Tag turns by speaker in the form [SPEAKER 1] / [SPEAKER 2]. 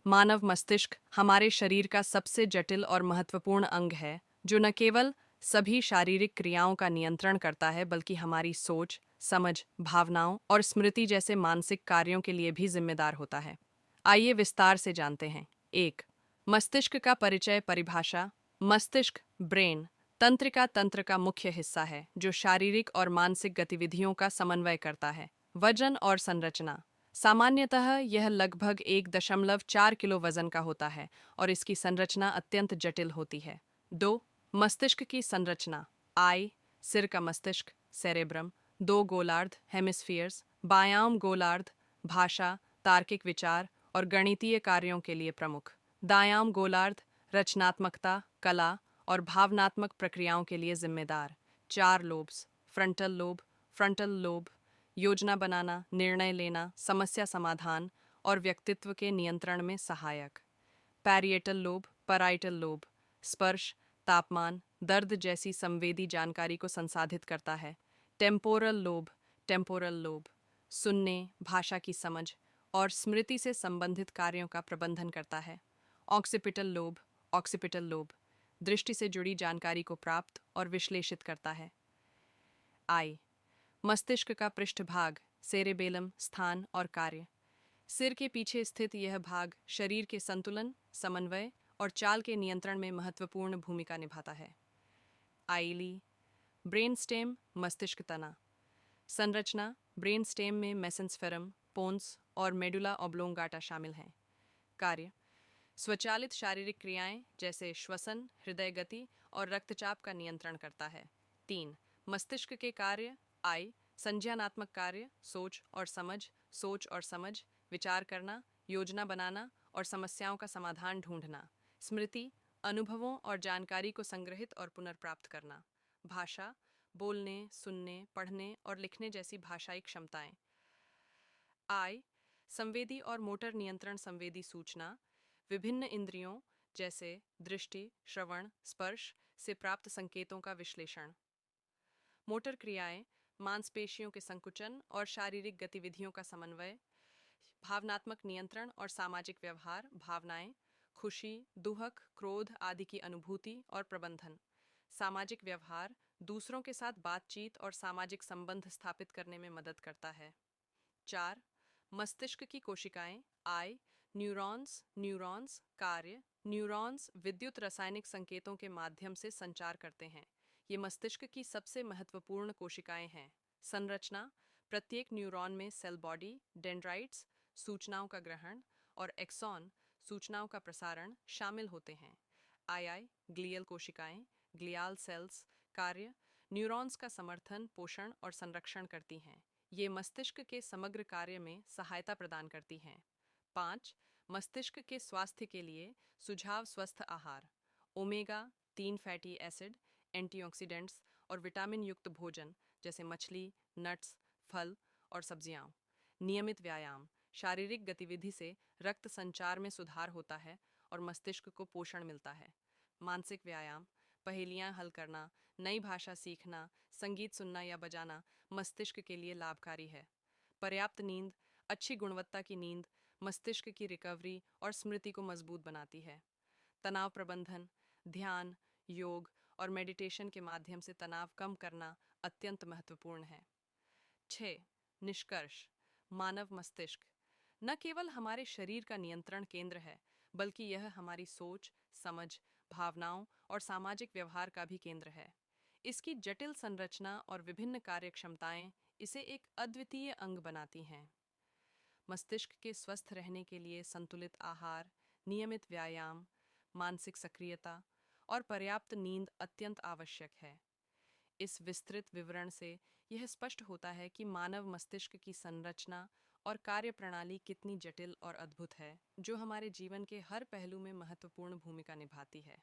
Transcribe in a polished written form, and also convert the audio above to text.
[SPEAKER 1] मानव मस्तिष्क हमारे शरीर का सबसे जटिल और महत्वपूर्ण अंग है, जो न केवल सभी शारीरिक क्रियाओं का नियंत्रण करता है, बल्कि हमारी सोच, समझ, भावनाओं और स्मृति जैसे मानसिक कार्यों के लिए भी जिम्मेदार होता है। आइए विस्तार से जानते हैं। एक, मस्तिष्क का परिचय। परिभाषा। मस्तिष्क ब्रेन तंत्रिका तंत्र का मुख्य हिस्सा है, जो शारीरिक और मानसिक गतिविधियों का समन्वय करता है। वजन और संरचना। सामान्यतः यह लगभग 1.4 किलो वजन का होता है और इसकी संरचना अत्यंत जटिल होती है। 2. मस्तिष्क की संरचना। आई, सिर का मस्तिष्क, सेरेब्रम। 2 गोलार्ध, हेमिस्फीयर्स। बायाम गोलार्ध, भाषा, तार्किक विचार और गणितीय कार्यों के लिए प्रमुख। दायाम गोलार्ध, रचनात्मकता, कला और भावनात्मक प्रक्रियाओं के लिए जिम्मेदार। 4 लोब्स। फ्रंटल लोब योजना बनाना, निर्णय लेना, समस्या समाधान और व्यक्तित्व के नियंत्रण में सहायक। पैराइटल लोब स्पर्श, तापमान, दर्द जैसी संवेदी जानकारी को संसाधित करता है। टेम्पोरल लोब सुनने, भाषा की समझ और स्मृति से संबंधित कार्यों का प्रबंधन करता है। ऑक्सीपिटल लोब दृष्टि से जुड़ी जानकारी को प्राप्त और विश्लेषित करता है। आई, मस्तिष्क का पृष्ठभाग, सेरेबेलम, स्थान और कार्य। सिर के पीछे स्थित यह भाग शरीर के संतुलन, समन्वय और चाल के नियंत्रण में महत्वपूर्ण भूमिका निभाता है। आईली, ब्रेनस्टेम, मस्तिष्क तना। संरचना। ब्रेनस्टेम में मेसेंस्फेरम, पोन्स और मेडुला ऑब्लोंगाटा शामिल हैं। कार्य। स्वचालित शारीरिक क्रियाएं जैसे श्वसन, हृदय गति और रक्तचाप का नियंत्रण करता है। 3. मस्तिष्क के कार्य। आई, संज्ञानात्मक कार्य, सोच और समझ, विचार करना, योजना बनाना और समस्याओं का समाधान ढूंढना। स्मृति, अनुभवों और जानकारी को संग्रहित और पुनर्प्राप्त करना। भाषा, बोलने, सुनने, पढ़ने और लिखने जैसी भाषाई क्षमताएं। आई, संवेदी और मोटर नियंत्रण, संवेदी सूचना, विभिन्न इंद्रियों जैसे दृष्टि, श्रवण, स्पर्श से प्राप्त संकेतों का विश्लेषण। मोटर क्रियाएं, मांसपेशियों के संकुचन और शारीरिक गतिविधियों का समन्वय। भावनात्मक नियंत्रण और सामाजिक व्यवहार, भावनाएं, खुशी, दुहक, क्रोध आदि की अनुभूति और प्रबंधन। सामाजिक व्यवहार, दूसरों के साथ बातचीत और सामाजिक संबंध स्थापित करने में मदद करता है। 4. मस्तिष्क की कोशिकाएं। आई, न्यूरॉन्स कार्य। न्यूरॉन्स विद्युत रासायनिक संकेतों के माध्यम से संचार करते हैं। ये मस्तिष्क की सबसे महत्वपूर्ण कोशिकाएं हैं। संरचना। प्रत्येक न्यूरॉन में सेल बॉडी, डेंड्राइट्स, सूचनाओं का ग्रहण, और एक्सॉन, सूचनाओं का प्रसारण शामिल होते हैं। ग्लियल कोशिकाएं, ग्लियाल सेल्स। कार्य। न्यूरॉन्स का समर्थन, पोषण और संरक्षण करती हैं। ये मस्तिष्क के समग्र कार्य में सहायता प्रदान करती हैं। 5. मस्तिष्क के स्वास्थ्य के लिए सुझाव। स्वस्थ आहार, ओमेगा 3 फैटी एसिड, एंटीऑक्सीडेंट्स और विटामिन युक्त भोजन जैसे मछली, नट्स, फल और सब्जियां। नियमित व्यायाम, शारीरिक गतिविधि से रक्त संचार में सुधार होता है और मस्तिष्क को पोषण मिलता है। मानसिक व्यायाम, पहेलियां हल करना, नई भाषा सीखना, संगीत सुनना या बजाना मस्तिष्क के लिए लाभकारी है। पर्याप्त नींद, अच्छी गुणवत्ता की नींद मस्तिष्क की रिकवरी और स्मृति को मजबूत बनाती है। तनाव प्रबंधन, ध्यान, योग और मेडिटेशन के माध्यम से तनाव कम करना अत्यंत महत्वपूर्ण है। 6. निष्कर्ष। मानव मस्तिष्क न केवल हमारे शरीर का नियंत्रण केंद्र है, बल्कि यह हमारी सोच, समझ, भावनाओं और सामाजिक व्यवहार का भी केंद्र है। इसकी जटिल संरचना और विभिन्न कार्यक्षमताएं इसे एक अद्वितीय अंग बनाती हैं। मस्तिष्क के स्वस्थ रहने के लिए संतुलित आहार, नियमित व्यायाम, मानसिक सक्रियता और पर्याप्त नींद अत्यंत आवश्यक है। इस विस्तृत विवरण से यह स्पष्ट होता है कि मानव मस्तिष्क की संरचना और कार्यप्रणाली कितनी जटिल और अद्भुत है, जो हमारे जीवन के हर पहलू में महत्वपूर्ण भूमिका निभाती है।